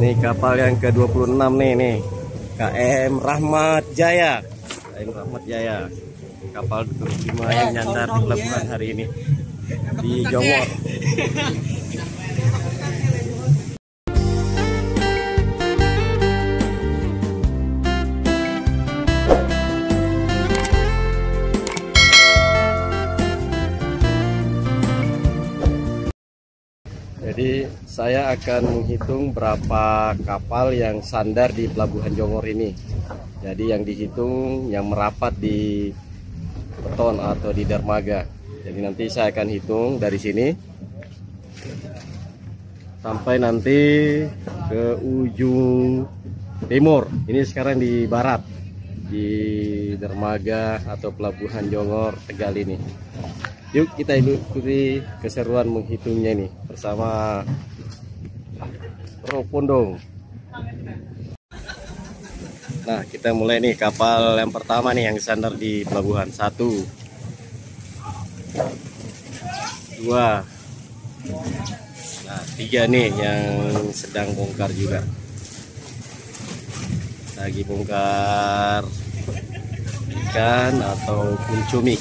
Nih kapal yang ke-26 nih. KM Rahmat Jaya. KM Rahmat Jaya. Kapal 25 yang nyandar di pelabuhan hari ini di Jongor. Jadi saya akan menghitung berapa kapal yang sandar di pelabuhan Jongor ini. Jadi yang dihitung yang merapat di beton atau di dermaga. Jadi nanti saya akan hitung dari sini sampai nanti ke ujung timur. Ini sekarang di barat, di dermaga atau pelabuhan Jongor Tegal ini. Yuk kita ikuti keseruan menghitungnya ini bersama Bro Pondong. Nah, kita mulai nih kapal yang pertama nih yang sandar di pelabuhan. 1, 2, nah 3 nih yang sedang bongkar juga. Lagi bongkar ikan ataupun cumi.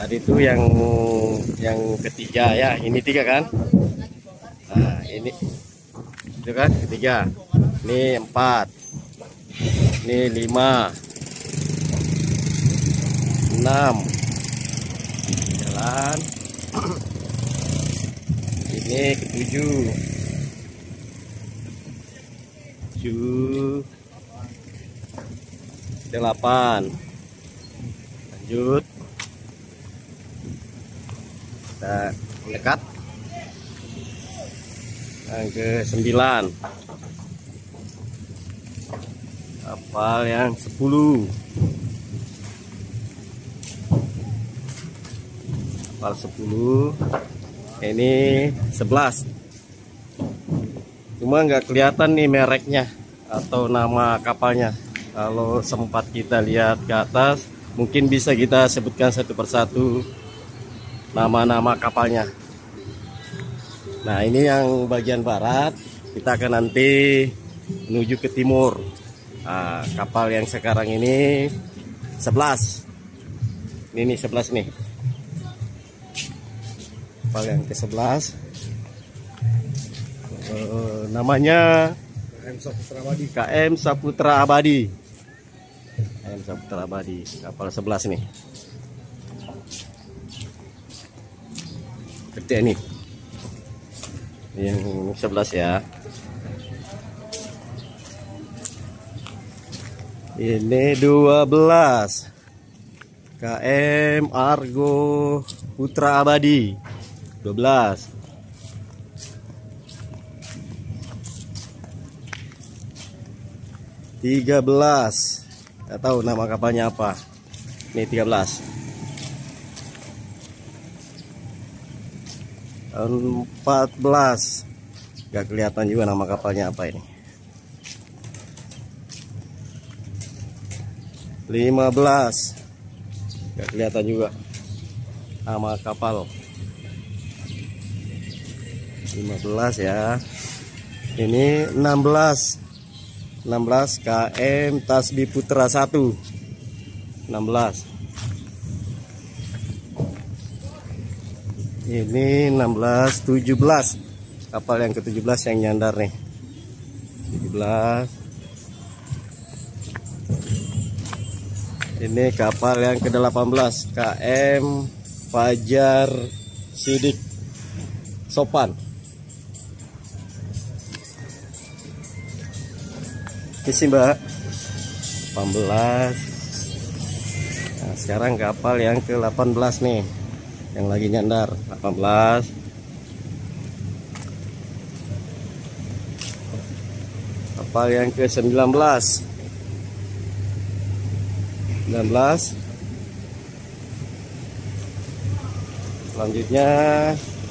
Tadi itu yang ketiga ya, ini 3 kan? Nah ini itu kan ketiga, ini 4, ini 5, 6, jalan. Ini ke-7, 7, 8, lanjut. Kita mendekat yang ke-9, kapal yang 10, kapal 10, ini 11. Cuma nggak kelihatan nih mereknya atau nama kapalnya. Kalau sempat kita lihat ke atas, mungkin bisa kita sebutkan satu persatu nama-nama kapalnya. Nah ini yang bagian barat, kita akan nanti menuju ke timur. Nah, kapal yang sekarang ini 11. Ini 11 nih. Kapal yang ke-11. Namanya KM Saputra Abadi. KM Saputra Abadi, kapal 11 nih. Gede nih. Yang 11 ya. Ini 12. KM Argo Putra Abadi 12. Tiga belas, nggak tahu nama kapalnya apa. Ini 13. 14, nggak kelihatan juga nama kapalnya apa ini. 15, nggak kelihatan juga nama kapal. 15 ya. Ini 16. 16 KM Tasbi Putra 1. 16. Ini 16, 17. Kapal yang ke-17 yang nyandar nih. 17. Ini kapal yang ke-18 KM Fajar Sidik Sopan. Isi Mbak. 18. Nah, sekarang kapal yang ke-18 nih yang lagi nyandar. 18. Kapal yang ke-19. 19. Selanjutnya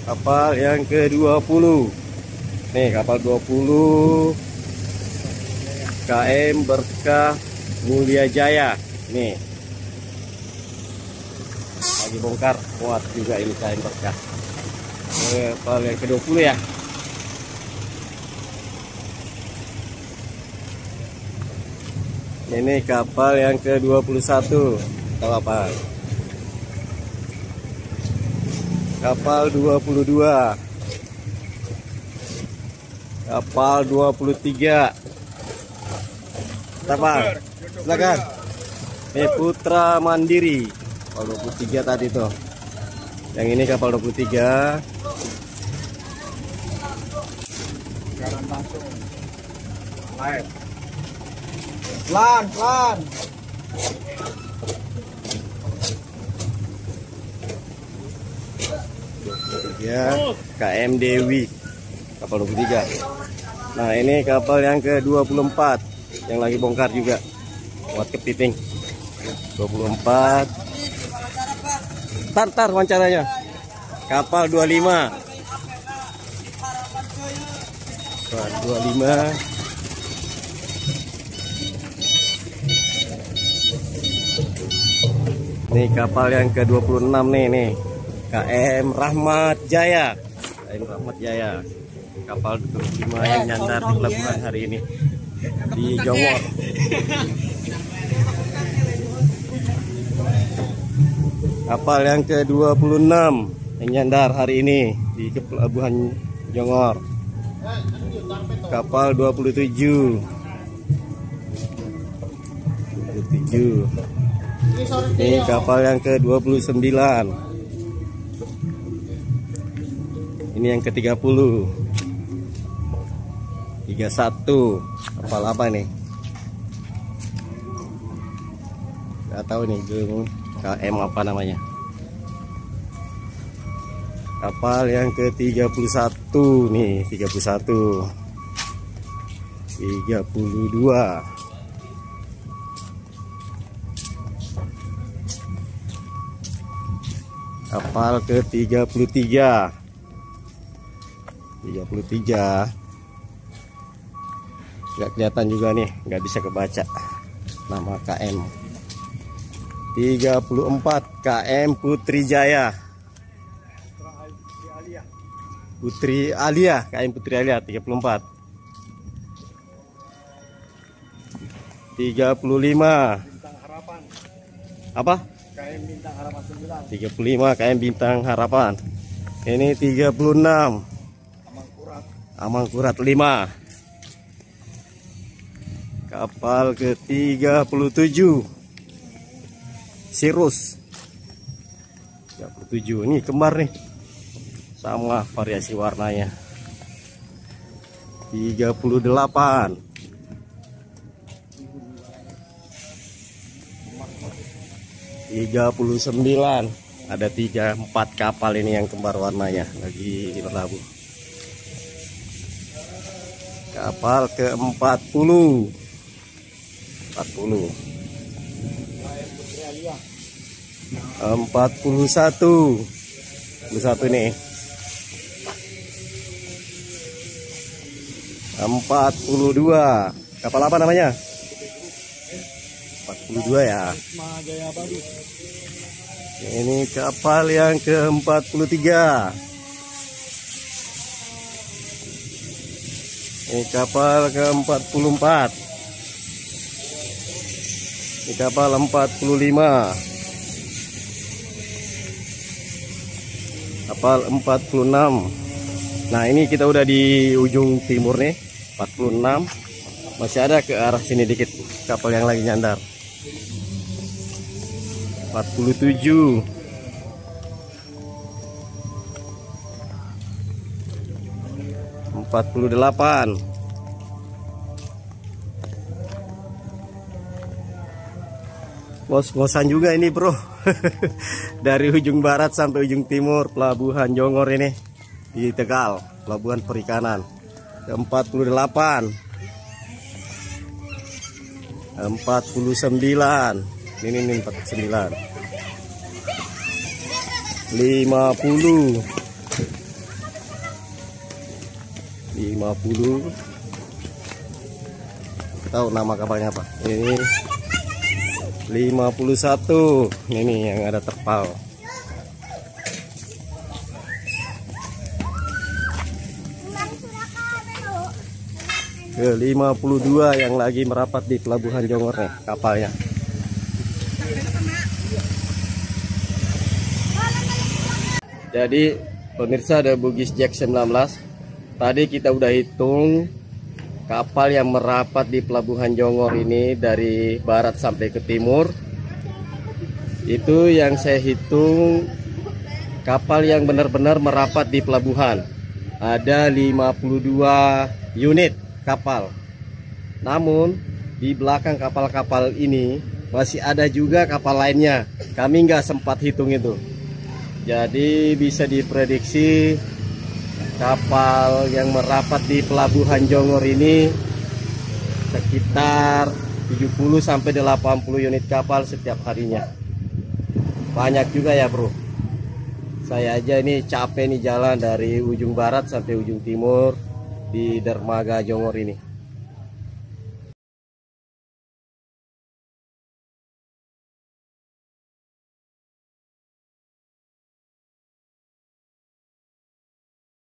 kapal yang ke-20. Nih kapal 20 KM Berkah Mulia Jaya. Nih lagi bongkar, muat juga ini KM Berkah. Kapal yang ke-20 ya. Ini kapal yang ke-21. Tahu apa? Kapal 22. Kapal 23. Apa? Silakan. Ini Putra Mandiri. Kapal 23 tadi tuh. Yang ini kapal 23. Jalan langsung. Air. Pelan, pelan. Ya, KM Dewi. Kapal 23. Nah, ini kapal yang ke-24 yang lagi bongkar juga. Buat kepiting. 24. Tar wawancaranya. Kapal 25. 25. Nih kapal yang ke-26 nih. KM Rahmat Jaya. KM Rahmat Jaya. Kapal 25 yang nyandar di pelabuhan hari ini di Jongor. Kapal yang ke-26 yang nyandar hari ini di pelabuhan Jongor. Kapal 27. Ini kapal yang ke-29. Ini yang ke-30. 31. Kapal apa nih? Gak tahu nih, KM apa namanya. Kapal yang ke-31 nih, 31. 32. Kapal ke-33. 33. Nggak kelihatan juga nih, nggak bisa kebaca nama KM. 34 KM Putri Jaya. Putri Alia, KM Putri Alia 34. 35. Apa? KM Bintang Harapan 9. 35 KM Bintang Harapan. Ini 36. Amangkurat 5. Kapal ke-37 Sirus 37. Ini kembar nih, sama variasi warnanya. 38. 39. Ada 3-4 kapal ini yang kembar warnanya lagi berlabuh. Kapal ke-40. 41. 41 nih. 42. Kapal apa namanya? 42 ya. Ini kapal yang ke-43. Ini kapal ke-44. Ini kapal 45. Kapal 46. Nah, ini kita udah di ujung timur nih, 46. Masih ada ke arah sini dikit kapal yang lagi nyandar. 47. 48. Ngos-ngosan juga ini bro. Dari ujung barat sampai ujung timur pelabuhan Jongor ini di Tegal, pelabuhan perikanan. 48. 49. Ini 49. 50. 50. Tahu nama kapalnya apa? Ini 51. Ini yang ada terpal. ke 52 yang lagi merapat di Pelabuhan Jongor nih kapalnya. Jadi pemirsa, ada Bugis Jack 19. Tadi kita udah hitung kapal yang merapat di Pelabuhan Jongor ini dari barat sampai ke timur. Itu yang saya hitung kapal yang benar-benar merapat di pelabuhan. Ada 52 unit kapal. Namun di belakang kapal-kapal ini masih ada juga kapal lainnya. Kami nggak sempat hitung itu. Jadi bisa diprediksi kapal yang merapat di Pelabuhan Jongor ini sekitar 70 sampai 80 unit kapal setiap harinya. Banyak juga ya bro. Saya aja ini capek nih jalan dari ujung barat sampai ujung timur di dermaga Jongor ini.